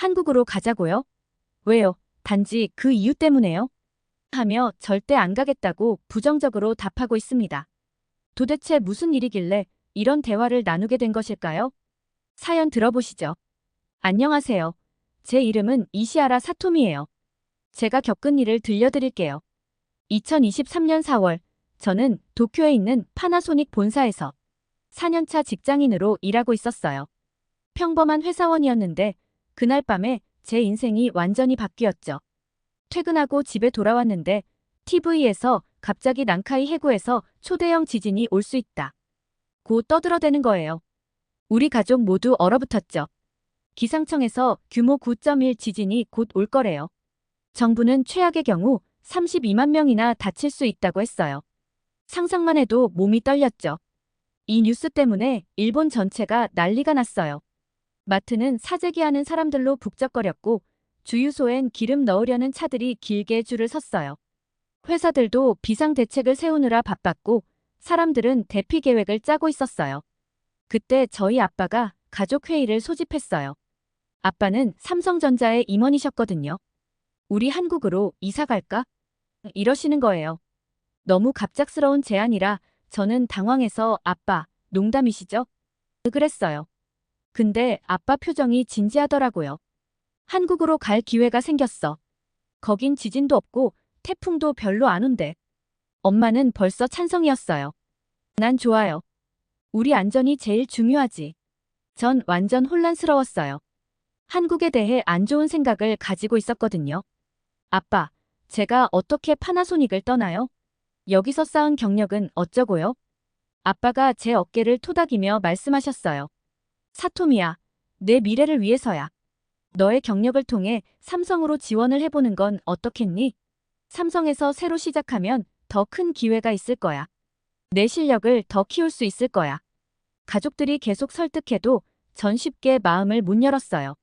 한국으로 가자고요? 왜요? 단지 그 이유 때문에요? 하며 절대 안 가겠다고 부정적으로 답하고 있습니다. 도대체 무슨 일이길래 이런 대화를 나누게 된 것일까요? 사연 들어보시죠. 안녕하세요. 제 이름은 이시아라 사토미예요. 제가 겪은 일을 들려드릴게요. 2023년 4월, 저는 도쿄에 있는 파나소닉 본사에서 4년차 직장인으로 일하고 있었어요. 평범한 회사원이었는데 그날 밤에 제 인생이 완전히 바뀌었죠. 퇴근하고 집에 돌아왔는데 TV에서 갑자기 난카이 해구에서 초대형 지진이 올 수 있다. 고 떠들어대는 거예요. 우리 가족 모두 얼어붙었죠. 기상청에서 규모 9.1 지진이 곧 올 거래요. 정부는 최악의 경우 32만 명이나 다칠 수 있다고 했어요. 상상만 해도 몸이 떨렸죠. 이 뉴스 때문에 일본 전체가 난리가 났어요. 마트는 사재기하는 사람들로 북적거렸고 주유소엔 기름 넣으려는 차들이 길게 줄을 섰어요. 회사들도 비상대책을 세우느라 바빴고 사람들은 대피 계획을 짜고 있었어요. 그때 저희 아빠가 가족회의를 소집했어요. 아빠는 삼성전자의 임원이셨거든요. 우리 한국으로 이사 갈까? 이러시는 거예요. 너무 갑작스러운 제안이라 저는 당황해서 아빠, 농담이시죠? 그랬어요. 근데 아빠 표정이 진지하더라고요. 한국으로 갈 기회가 생겼어. 거긴 지진도 없고 태풍도 별로 안 온대. 엄마는 벌써 찬성이었어요. 난 좋아요. 우리 안전이 제일 중요하지. 전 완전 혼란스러웠어요. 한국에 대해 안 좋은 생각을 가지고 있었거든요. 아빠, 제가 어떻게 파나소닉을 떠나요? 여기서 쌓은 경력은 어쩌고요? 아빠가 제 어깨를 토닥이며 말씀하셨어요. 사토미야, 내 미래를 위해서야. 너의 경력을 통해 삼성으로 지원을 해보는 건 어떻겠니? 삼성에서 새로 시작하면 더 큰 기회가 있을 거야. 내 실력을 더 키울 수 있을 거야. 가족들이 계속 설득해도 전 쉽게 마음을 못 열었어요.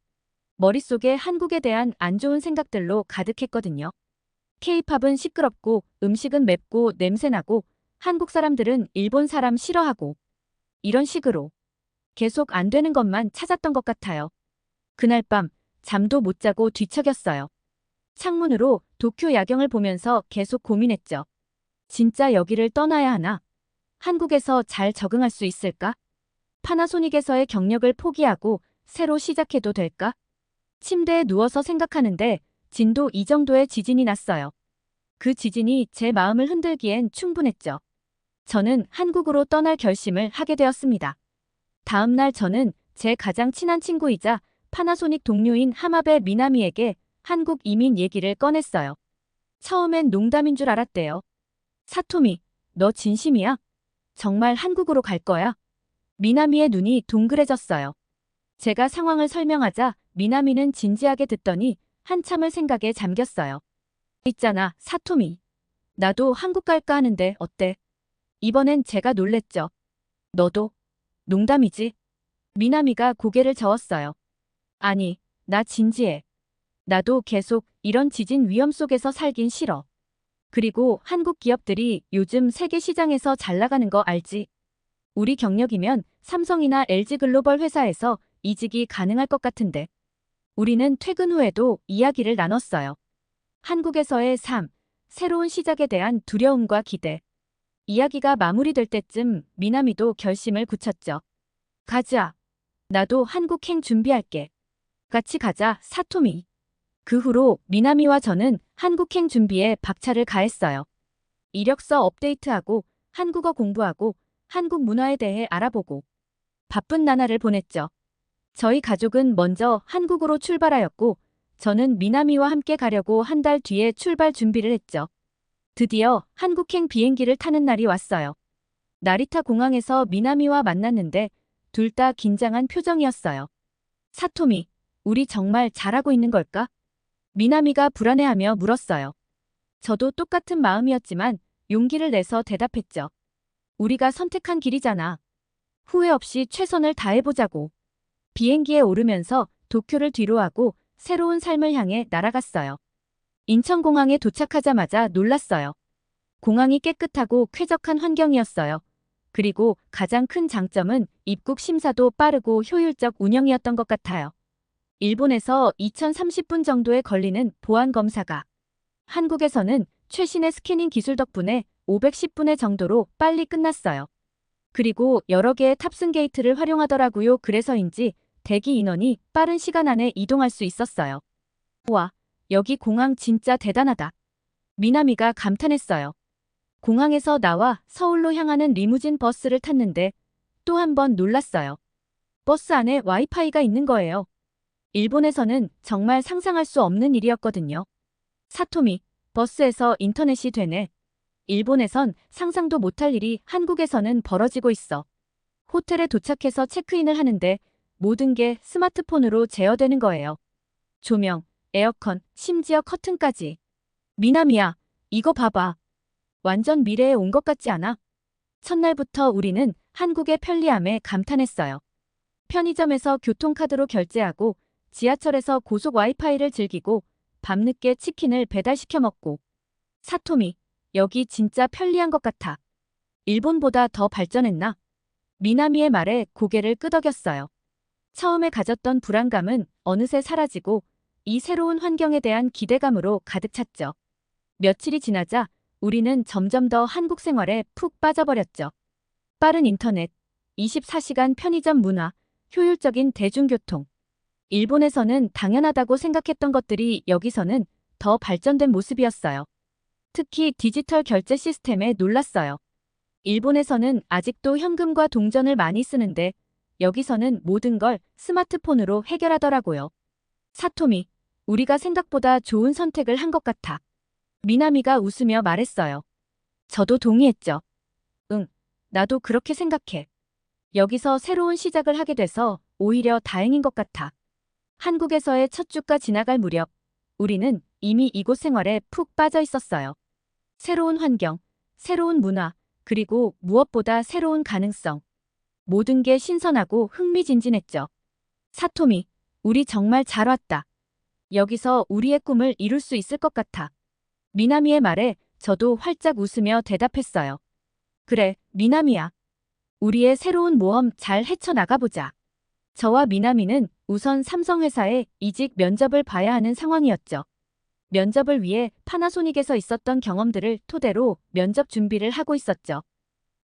머릿속에 한국에 대한 안 좋은 생각들로 가득했거든요. K-팝은 시끄럽고 음식은 맵고 냄새나고 한국 사람들은 일본 사람 싫어하고 이런 식으로 계속 안 되는 것만 찾았던 것 같아요. 그날 밤 잠도 못 자고 뒤척였어요. 창문으로 도쿄 야경을 보면서 계속 고민했죠. 진짜 여기를 떠나야 하나? 한국에서 잘 적응할 수 있을까? 파나소닉에서의 경력을 포기하고 새로 시작해도 될까? 침대에 누워서 생각하는데 진도 2 정도의 지진이 났어요. 그 지진이 제 마음을 흔들기엔 충분했죠. 저는 한국으로 떠날 결심을 하게 되었습니다. 다음 날 저는 제 가장 친한 친구이자 파나소닉 동료인 하마베 미나미에게 한국 이민 얘기를 꺼냈어요. 처음엔 농담인 줄 알았대요. 사토미, 너 진심이야? 정말 한국으로 갈 거야? 미나미의 눈이 동그래졌어요. 제가 상황을 설명하자 미나미는 진지하게 듣더니 한참을 생각에 잠겼어요. 있잖아, 사토미. 나도 한국 갈까 하는데 어때? 이번엔 제가 놀랬죠. 너도? 농담이지? 미나미가 고개를 저었어요. 아니, 나 진지해. 나도 계속 이런 지진 위험 속에서 살긴 싫어. 그리고 한국 기업들이 요즘 세계 시장에서 잘 나가는 거 알지? 우리 경력이면 삼성이나 LG글로벌 회사에서 이직이 가능할 것 같은데. 우리는 퇴근 후에도 이야기를 나눴어요. 한국에서의 삶, 새로운 시작에 대한 두려움과 기대. 이야기가 마무리될 때쯤 미나미도 결심을 굳혔죠. 가자. 나도 한국행 준비할게. 같이 가자, 사토미. 그 후로 미나미와 저는 한국행 준비에 박차를 가했어요. 이력서 업데이트하고 한국어 공부하고 한국 문화에 대해 알아보고 바쁜 나날을 보냈죠. 저희 가족은 먼저 한국으로 출발하였고 저는 미나미와 함께 가려고 한 달 뒤에 출발 준비를 했죠. 드디어 한국행 비행기를 타는 날이 왔어요. 나리타 공항에서 미나미와 만났는데 둘 다 긴장한 표정이었어요. 사토미, 우리 정말 잘하고 있는 걸까? 미나미가 불안해하며 물었어요. 저도 똑같은 마음이었지만 용기를 내서 대답했죠. 우리가 선택한 길이잖아. 후회 없이 최선을 다해보자고. 비행기에 오르면서 도쿄를 뒤로하고 새로운 삶을 향해 날아갔어요. 인천공항에 도착하자마자 놀랐어요. 공항이 깨끗하고 쾌적한 환경이었어요. 그리고 가장 큰 장점은 입국 심사도 빠르고 효율적 운영이었던 것 같아요. 일본에서 2030분 정도에 걸리는 보안 검사가 한국에서는 최신의 스캐닝 기술 덕분에 510분의 정도로 빨리 끝났어요. 그리고 여러 개의 탑승 게이트를 활용하더라고요. 그래서인지 대기 인원이 빠른 시간 안에 이동할 수 있었어요. 와, 여기 공항 진짜 대단하다. 미나미가 감탄했어요. 공항에서 나와 서울로 향하는 리무진 버스를 탔는데 또 한 번 놀랐어요. 버스 안에 와이파이가 있는 거예요. 일본에서는 정말 상상할 수 없는 일이었거든요. 사토미, 버스에서 인터넷이 되네. 일본에선 상상도 못할 일이 한국에서는 벌어지고 있어. 호텔에 도착해서 체크인을 하는데 모든 게 스마트폰으로 제어되는 거예요. 조명, 에어컨, 심지어 커튼까지. 미나미야, 이거 봐봐. 완전 미래에 온 것 같지 않아? 첫날부터 우리는 한국의 편리함에 감탄했어요. 편의점에서 교통카드로 결제하고 지하철에서 고속 와이파이를 즐기고 밤늦게 치킨을 배달시켜 먹고. 사토미, 여기 진짜 편리한 것 같아. 일본보다 더 발전했나? 미나미의 말에 고개를 끄덕였어요. 처음에 가졌던 불안감은 어느새 사라지고 이 새로운 환경에 대한 기대감으로 가득 찼죠. 며칠이 지나자 우리는 점점 더 한국 생활에 푹 빠져버렸죠. 빠른 인터넷, 24시간 편의점 문화, 효율적인 대중교통. 일본에서는 당연하다고 생각했던 것들이 여기서는 더 발전된 모습이었어요. 특히 디지털 결제 시스템에 놀랐어요. 일본에서는 아직도 현금과 동전을 많이 쓰는데 여기서는 모든 걸 스마트폰으로 해결하더라고요. 사토미, 우리가 생각보다 좋은 선택을 한 것 같아. 미나미가 웃으며 말했어요. 저도 동의했죠. 응, 나도 그렇게 생각해. 여기서 새로운 시작을 하게 돼서 오히려 다행인 것 같아. 한국에서의 첫 주가 지나갈 무렵, 우리는 이미 이곳 생활에 푹 빠져 있었어요. 새로운 환경, 새로운 문화, 그리고 무엇보다 새로운 가능성. 모든 게 신선하고 흥미진진했죠. 사토미, 우리 정말 잘 왔다. 여기서 우리의 꿈을 이룰 수 있을 것 같아. 미나미의 말에 저도 활짝 웃으며 대답했어요. 그래, 미나미야. 우리의 새로운 모험 잘 헤쳐나가보자. 저와 미나미는 우선 삼성회사에 이직 면접을 봐야 하는 상황이었죠. 면접을 위해 파나소닉에서 있었던 경험들을 토대로 면접 준비를 하고 있었죠.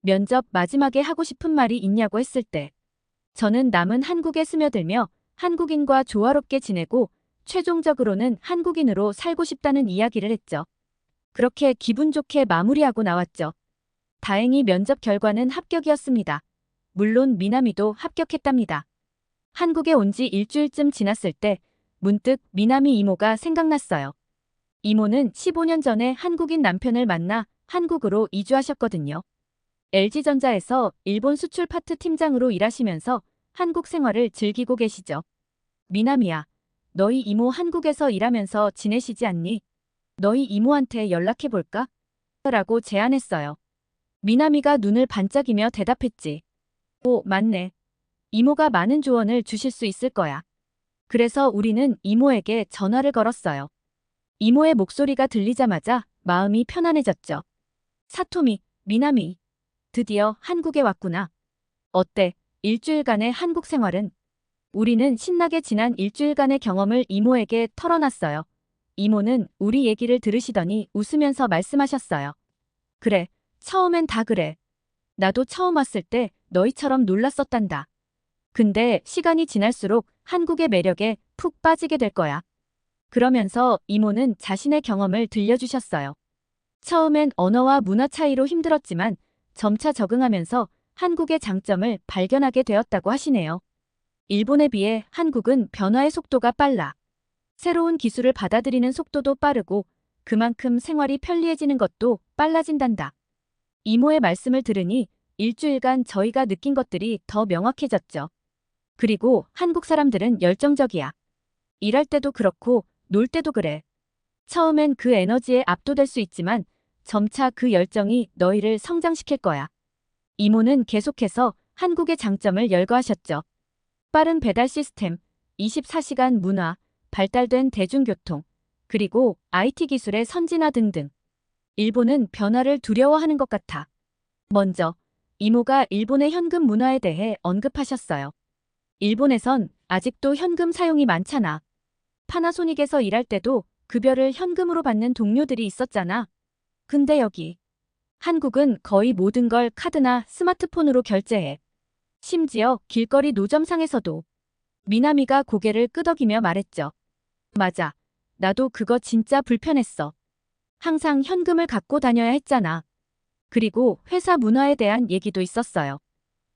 면접 마지막에 하고 싶은 말이 있냐고 했을 때 저는 남은 한국에 스며들며 한국인과 조화롭게 지내고 최종적으로는 한국인으로 살고 싶다는 이야기를 했죠. 그렇게 기분 좋게 마무리하고 나왔죠. 다행히 면접 결과는 합격이었습니다. 물론 미나미도 합격했답니다. 한국에 온 지 일주일쯤 지났을 때 문득 미나미 이모가 생각났어요. 이모는 15년 전에 한국인 남편을 만나 한국으로 이주하셨거든요. LG전자에서 일본 수출 파트 팀장으로 일하시면서 한국 생활을 즐기고 계시죠. 미나미야, 너희 이모 한국에서 일하면서 지내시지 않니? 너희 이모한테 연락해볼까? 라고 제안했어요. 미나미가 눈을 반짝이며 대답했지. 오, 맞네. 이모가 많은 조언을 주실 수 있을 거야. 그래서 우리는 이모에게 전화를 걸었어요. 이모의 목소리가 들리자마자 마음이 편안해졌죠. 사토미, 미나미. 드디어 한국에 왔구나. 어때? 일주일간의 한국 생활은? 우리는 신나게 지난 일주일간의 경험을 이모에게 털어놨어요. 이모는 우리 얘기를 들으시더니 웃으면서 말씀하셨어요. 그래, 처음엔 다 그래. 나도 처음 왔을 때 너희처럼 놀랐었단다. 근데 시간이 지날수록 한국의 매력에 푹 빠지게 될 거야. 그러면서 이모는 자신의 경험을 들려주셨어요. 처음엔 언어와 문화 차이로 힘들었지만 점차 적응하면서 한국의 장점을 발견하게 되었다고 하시네요. 일본에 비해 한국은 변화의 속도가 빨라. 새로운 기술을 받아들이는 속도도 빠르고 그만큼 생활이 편리해지는 것도 빨라진단다. 이모의 말씀을 들으니 일주일간 저희가 느낀 것들이 더 명확해졌죠. 그리고 한국 사람들은 열정적이야. 일할 때도 그렇고 놀 때도 그래. 처음엔 그 에너지에 압도될 수 있지만 점차 그 열정이 너희를 성장시킬 거야. 이모는 계속해서 한국의 장점을 열거하셨죠. 빠른 배달 시스템, 24시간 문화, 발달된 대중교통, 그리고 IT 기술의 선진화 등등. 일본은 변화를 두려워하는 것 같아. 먼저 이모가 일본의 현금 문화에 대해 언급하셨어요. 일본에선 아직도 현금 사용이 많잖아. 파나소닉에서 일할 때도 급여를 현금으로 받는 동료들이 있었잖아. 근데 여기 한국은 거의 모든 걸 카드나 스마트폰으로 결제해. 심지어 길거리 노점상에서도. 미나미가 고개를 끄덕이며 말했죠. 맞아. 나도 그거 진짜 불편했어. 항상 현금을 갖고 다녀야 했잖아. 그리고 회사 문화에 대한 얘기도 있었어요.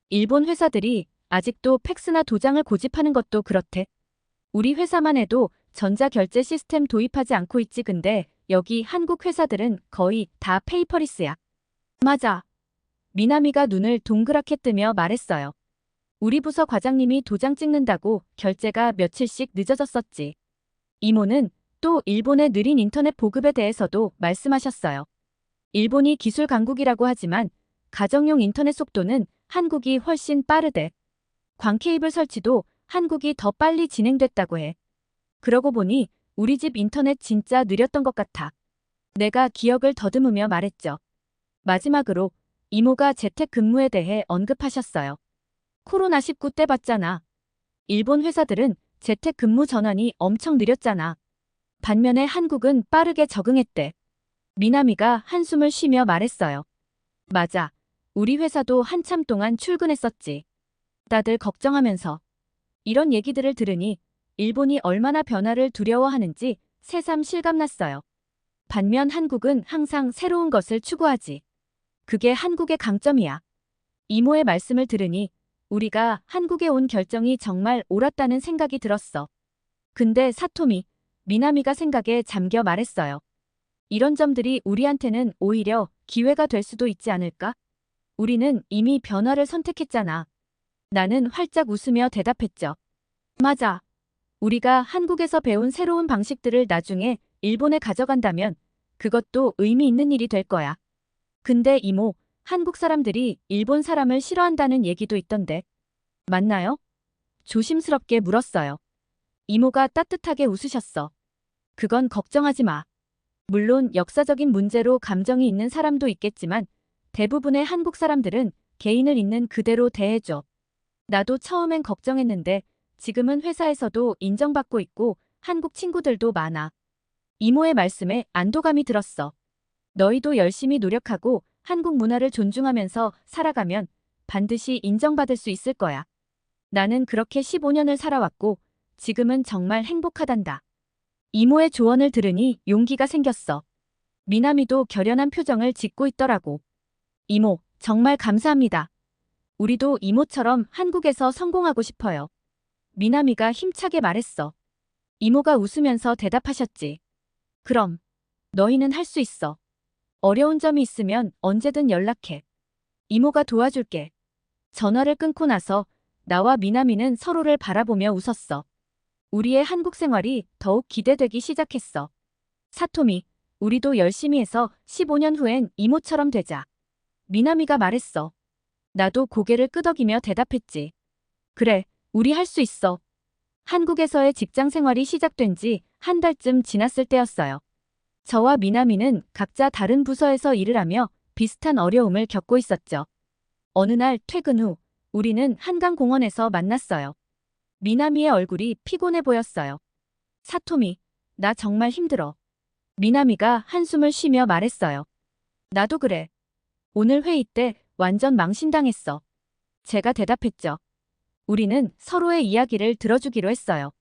일본 회사들이 아직도 팩스나 도장을 고집하는 것도 그렇대. 우리 회사만 해도 전자결제 시스템 도입하지 않고 있지. 근데 여기 한국 회사들은 거의 다 페이퍼리스야. 맞아. 미나미가 눈을 동그랗게 뜨며 말했어요. 우리 부서 과장님이 도장 찍는다고 결제가 며칠씩 늦어졌었지. 이모는 또 일본의 느린 인터넷 보급에 대해서도 말씀하셨어요. 일본이 기술 강국이라고 하지만 가정용 인터넷 속도는 한국이 훨씬 빠르대. 광 케이블 설치도 한국이 더 빨리 진행됐다고 해. 그러고 보니 우리 집 인터넷 진짜 느렸던 것 같아. 내가 기억을 더듬으며 말했죠. 마지막으로 이모가 재택근무에 대해 언급하셨어요. 코로나19 때 봤잖아. 일본 회사들은 재택근무 전환이 엄청 느렸잖아. 반면에 한국은 빠르게 적응했대. 미나미가 한숨을 쉬며 말했어요. 맞아. 우리 회사도 한참 동안 출근했었지. 다들 걱정하면서. 이런 얘기들을 들으니 일본이 얼마나 변화를 두려워하는지 새삼 실감났어요. 반면 한국은 항상 새로운 것을 추구하지. 그게 한국의 강점이야. 이모의 말씀을 들으니 우리가 한국에 온 결정이 정말 옳았다는 생각이 들었어. 근데 사토미, 미나미가 생각에 잠겨 말했어요. 이런 점들이 우리한테는 오히려 기회가 될 수도 있지 않을까? 우리는 이미 변화를 선택했잖아. 나는 활짝 웃으며 대답했죠. 맞아. 우리가 한국에서 배운 새로운 방식들을 나중에 일본에 가져간다면 그것도 의미 있는 일이 될 거야. 근데 이모, 한국 사람들이 일본 사람을 싫어한다는 얘기도 있던데. 맞나요? 조심스럽게 물었어요. 이모가 따뜻하게 웃으셨어. 그건 걱정하지 마. 물론 역사적인 문제로 감정이 있는 사람도 있겠지만 대부분의 한국 사람들은 개인을 있는 그대로 대해줘. 나도 처음엔 걱정했는데 지금은 회사에서도 인정받고 있고 한국 친구들도 많아. 이모의 말씀에 안도감이 들었어. 너희도 열심히 노력하고 한국 문화를 존중하면서 살아가면 반드시 인정받을 수 있을 거야. 나는 그렇게 15년을 살아왔고 지금은 정말 행복하단다. 이모의 조언을 들으니 용기가 생겼어. 미나미도 결연한 표정을 짓고 있더라고. 이모, 정말 감사합니다. 우리도 이모처럼 한국에서 성공하고 싶어요. 미나미가 힘차게 말했어. 이모가 웃으면서 대답하셨지. 그럼, 너희는 할 수 있어. 어려운 점이 있으면 언제든 연락해. 이모가 도와줄게. 전화를 끊고 나서 나와 미나미는 서로를 바라보며 웃었어. 우리의 한국 생활이 더욱 기대되기 시작했어. 사토미, 우리도 열심히 해서 15년 후엔 이모처럼 되자. 미나미가 말했어. 나도 고개를 끄덕이며 대답했지. 그래, 우리 할 수 있어. 한국에서의 직장 생활이 시작된 지 한 달쯤 지났을 때였어요. 저와 미나미는 각자 다른 부서에서 일을 하며 비슷한 어려움을 겪고 있었죠. 어느 날 퇴근 후 우리는 한강공원에서 만났어요. 미나미의 얼굴이 피곤해 보였어요. 사토미, 나 정말 힘들어. 미나미가 한숨을 쉬며 말했어요. 나도 그래. 오늘 회의 때 완전 망신당했어. 제가 대답했죠. 우리는 서로의 이야기를 들어주기로 했어요.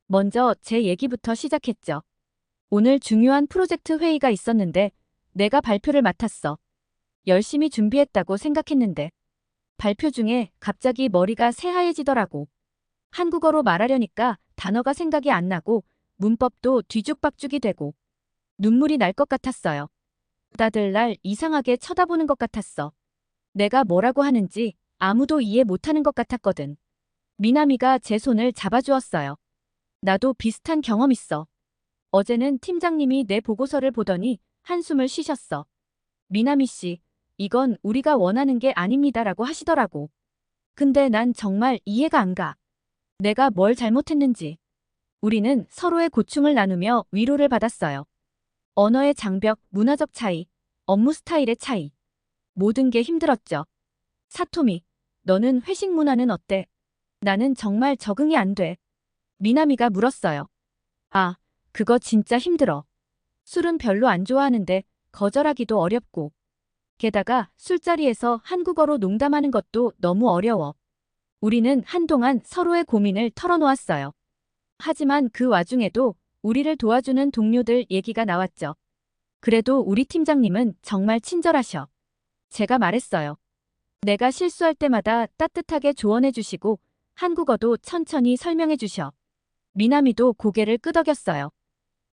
먼저 제 얘기부터 시작했죠. 오늘 중요한 프로젝트 회의가 있었는데 내가 발표를 맡았어. 열심히 준비했다고 생각했는데 발표 중에 갑자기 머리가 새하얘지더라고. 한국어로 말하려니까 단어가 생각이 안 나고 문법도 뒤죽박죽이 되고 눈물이 날 것 같았어요. 다들 날 이상하게 쳐다보는 것 같았어. 내가 뭐라고 하는지 아무도 이해 못하는 것 같았거든. 미나미가 제 손을 잡아주었어요. 나도 비슷한 경험 있어. 어제는 팀장님이 내 보고서를 보더니 한숨을 쉬셨어. 미나미 씨, 이건 우리가 원하는 게 아닙니다라고 하시더라고. 근데 난 정말 이해가 안 가. 내가 뭘 잘못했는지. 우리는 서로의 고충을 나누며 위로를 받았어요. 언어의 장벽, 문화적 차이, 업무 스타일의 차이. 모든 게 힘들었죠. 사토미, 너는 회식 문화는 어때? 나는 정말 적응이 안 돼. 미나미가 물었어요. 아, 그거 진짜 힘들어. 술은 별로 안 좋아하는데 거절하기도 어렵고. 게다가 술자리에서 한국어로 농담하는 것도 너무 어려워. 우리는 한동안 서로의 고민을 털어놓았어요. 하지만 그 와중에도 우리를 도와주는 동료들 얘기가 나왔죠. 그래도 우리 팀장님은 정말 친절하셔. 제가 말했어요. 내가 실수할 때마다 따뜻하게 조언해 주시고 한국어도 천천히 설명해 주셔. 미나미도 고개를 끄덕였어요.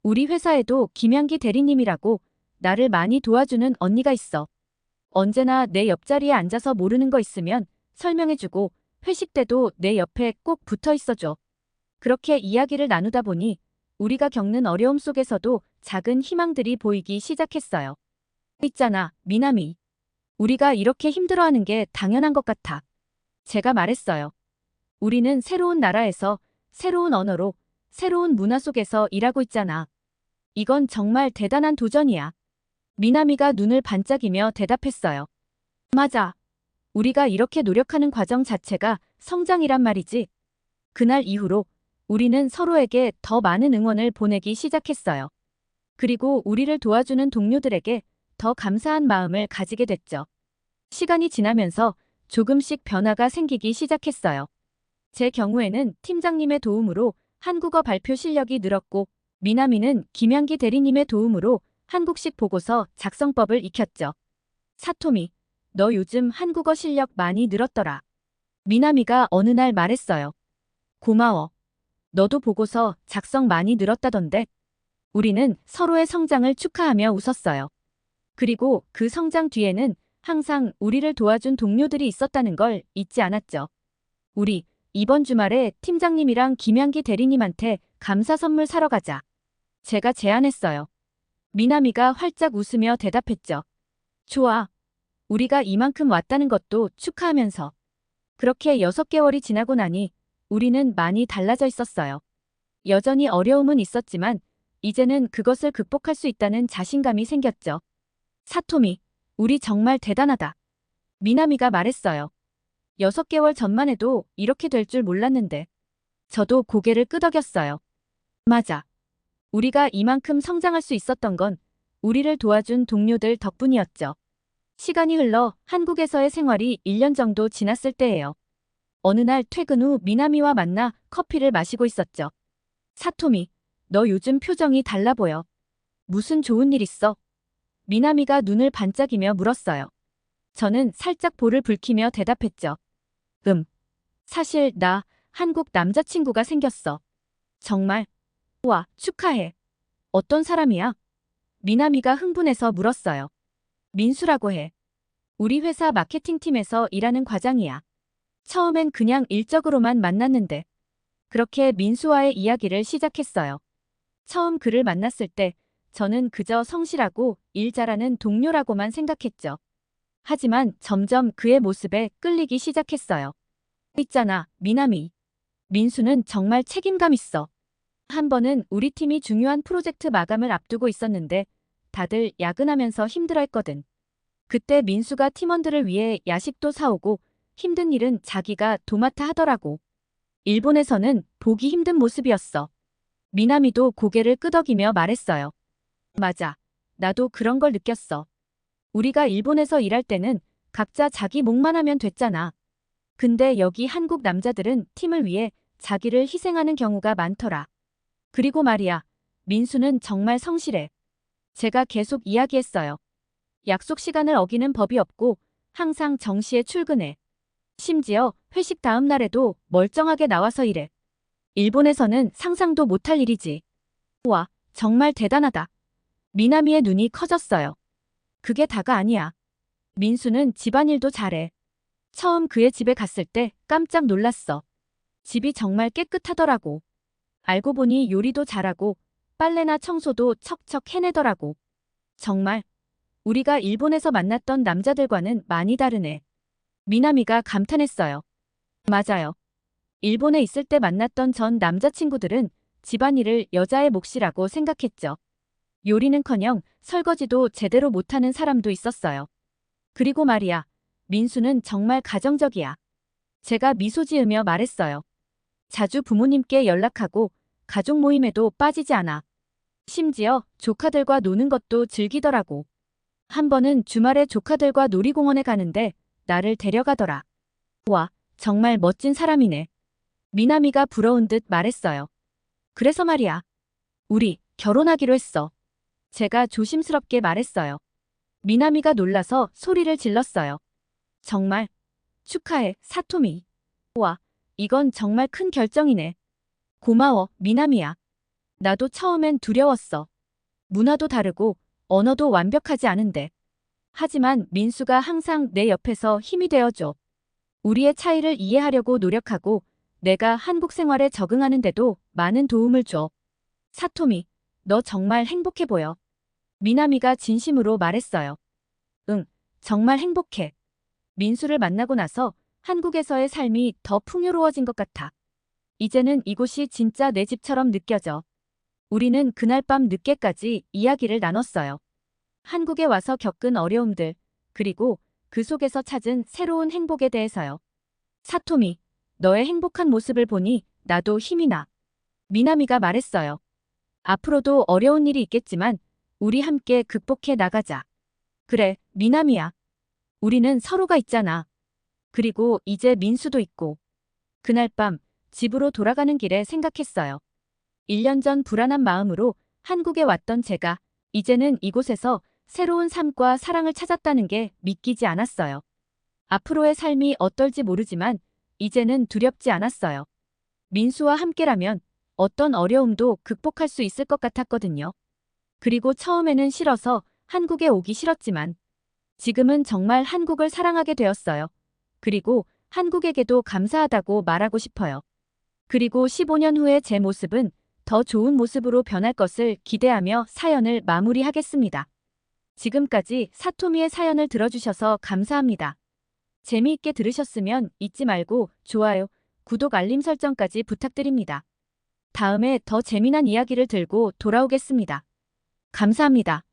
우리 회사에도 김양기 대리님이라고 나를 많이 도와주는 언니가 있어. 언제나 내 옆자리에 앉아서 모르는 거 있으면 설명해주고 회식 때도 내 옆에 꼭 붙어 있어줘. 그렇게 이야기를 나누다 보니 우리가 겪는 어려움 속에서도 작은 희망들이 보이기 시작했어요. 있잖아, 미나미. 우리가 이렇게 힘들어하는 게 당연한 것 같아. 제가 말했어요. 우리는 새로운 나라에서 새로운 언어로 새로운 문화 속에서 일하고 있잖아. 이건 정말 대단한 도전이야. 미나미가 눈을 반짝이며 대답했어요. 맞아. 우리가 이렇게 노력하는 과정 자체가 성장이란 말이지. 그날 이후로 우리는 서로에게 더 많은 응원을 보내기 시작했어요. 그리고 우리를 도와주는 동료들에게 더 감사한 마음을 가지게 됐죠. 시간이 지나면서 조금씩 변화가 생기기 시작했어요. 제 경우에는 팀장님의 도움으로 한국어 발표 실력이 늘었고, 미나미는 김양기 대리님의 도움으로 한국식 보고서 작성법을 익혔죠. 사토미, 너 요즘 한국어 실력 많이 늘었더라. 미나미가 어느 날 말했어요. 고마워. 너도 보고서 작성 많이 늘었다던데. 우리는 서로의 성장을 축하하며 웃었어요. 그리고 그 성장 뒤에는 항상 우리를 도와준 동료들이 있었다는 걸 잊지 않았죠. 우리 이번 주말에 팀장님이랑 김양기 대리님한테 감사 선물 사러 가자. 제가 제안했어요. 미나미가 활짝 웃으며 대답했죠. 좋아. 우리가 이만큼 왔다는 것도 축하하면서. 그렇게 6개월이 지나고 나니 우리는 많이 달라져 있었어요. 여전히 어려움은 있었지만 이제는 그것을 극복할 수 있다는 자신감이 생겼죠. 사토미, 우리 정말 대단하다. 미나미가 말했어요. 6개월 전만 해도 이렇게 될 줄 몰랐는데. 저도 고개를 끄덕였어요. 맞아. 우리가 이만큼 성장할 수 있었던 건 우리를 도와준 동료들 덕분이었죠. 시간이 흘러 한국에서의 생활이 1년 정도 지났을 때예요. 어느 날 퇴근 후 미나미와 만나 커피를 마시고 있었죠. 사토미, 너 요즘 표정이 달라 보여. 무슨 좋은 일 있어? 미나미가 눈을 반짝이며 물었어요. 저는 살짝 볼을 붉히며 대답했죠. 사실 나 한국 남자친구가 생겼어. 정말? 와, 축하해. 어떤 사람이야? 미나미가 흥분해서 물었어요. 민수라고 해. 우리 회사 마케팅팀에서 일하는 과장이야. 처음엔 그냥 일적으로만 만났는데. 그렇게 민수와의 이야기를 시작했어요. 처음 그를 만났을 때 저는 그저 성실하고 일 잘하는 동료라고만 생각했죠. 하지만 점점 그의 모습에 끌리기 시작했어요. 있잖아, 미나미. 민수는 정말 책임감 있어. 한 번은 우리 팀이 중요한 프로젝트 마감을 앞두고 있었는데 다들 야근하면서 힘들어했거든. 그때 민수가 팀원들을 위해 야식도 사오고 힘든 일은 자기가 도맡아 하더라고. 일본에서는 보기 힘든 모습이었어. 미나미도 고개를 끄덕이며 말했어요. 맞아. 나도 그런 걸 느꼈어. 우리가 일본에서 일할 때는 각자 자기 몫만 하면 됐잖아. 근데 여기 한국 남자들은 팀을 위해 자기를 희생하는 경우가 많더라. 그리고 말이야, 민수는 정말 성실해. 제가 계속 이야기했어요. 약속 시간을 어기는 법이 없고 항상 정시에 출근해. 심지어 회식 다음 날에도 멀쩡하게 나와서 일해. 일본에서는 상상도 못할 일이지. 와, 정말 대단하다. 미나미의 눈이 커졌어요. 그게 다가 아니야. 민수는 집안일도 잘해. 처음 그의 집에 갔을 때 깜짝 놀랐어. 집이 정말 깨끗하더라고. 알고 보니 요리도 잘하고 빨래나 청소도 척척 해내더라고. 정말 우리가 일본에서 만났던 남자들과는 많이 다르네. 미나미가 감탄했어요. 맞아요. 일본에 있을 때 만났던 전 남자친구들은 집안일을 여자의 몫이라고 생각했죠. 요리는커녕 설거지도 제대로 못하는 사람도 있었어요. 그리고 말이야, 민수는 정말 가정적이야. 제가 미소 지으며 말했어요. 자주 부모님께 연락하고 가족 모임에도 빠지지 않아. 심지어 조카들과 노는 것도 즐기더라고. 한 번은 주말에 조카들과 놀이공원에 가는데 나를 데려가더라. 와, 정말 멋진 사람이네. 미나미가 부러운 듯 말했어요. 그래서 말이야. 우리 결혼하기로 했어. 제가 조심스럽게 말했어요. 미나미가 놀라서 소리를 질렀어요. 정말 축하해, 사토미. 와, 이건 정말 큰 결정이네. 고마워, 미나미야. 나도 처음엔 두려웠어. 문화도 다르고 언어도 완벽하지 않은데. 하지만 민수가 항상 내 옆에서 힘이 되어줘. 우리의 차이를 이해하려고 노력하고 내가 한국 생활에 적응하는데도 많은 도움을 줘. 사토미, 너 정말 행복해 보여. 미나미가 진심으로 말했어요. 응, 정말 행복해. 민수를 만나고 나서 한국에서의 삶이 더 풍요로워진 것 같아. 이제는 이곳이 진짜 내 집처럼 느껴져. 우리는 그날 밤 늦게까지 이야기를 나눴어요. 한국에 와서 겪은 어려움들, 그리고 그 속에서 찾은 새로운 행복에 대해서요. 사토미, 너의 행복한 모습을 보니 나도 힘이 나. 미나미가 말했어요. 앞으로도 어려운 일이 있겠지만 우리 함께 극복해 나가자. 그래, 미나미야. 우리는 서로가 있잖아. 그리고 이제 민수도 있고. 그날 밤 집으로 돌아가는 길에 생각했어요. 1년 전 불안한 마음으로 한국에 왔던 제가 이제는 이곳에서 새로운 삶과 사랑을 찾았다는 게 믿기지 않았어요. 앞으로의 삶이 어떨지 모르지만 이제는 두렵지 않았어요. 민수와 함께라면 어떤 어려움도 극복할 수 있을 것 같았거든요. 그리고 처음에는 싫어서 한국에 오기 싫었지만 지금은 정말 한국을 사랑하게 되었어요. 그리고 한국에게도 감사하다고 말하고 싶어요. 그리고 15년 후에 제 모습은 더 좋은 모습으로 변할 것을 기대하며 사연을 마무리하겠습니다. 지금까지 사토미의 사연을 들어주셔서 감사합니다. 재미있게 들으셨으면 잊지 말고 좋아요, 구독 알림 설정까지 부탁드립니다. 다음에 더 재미난 이야기를 들고 돌아오겠습니다. 감사합니다.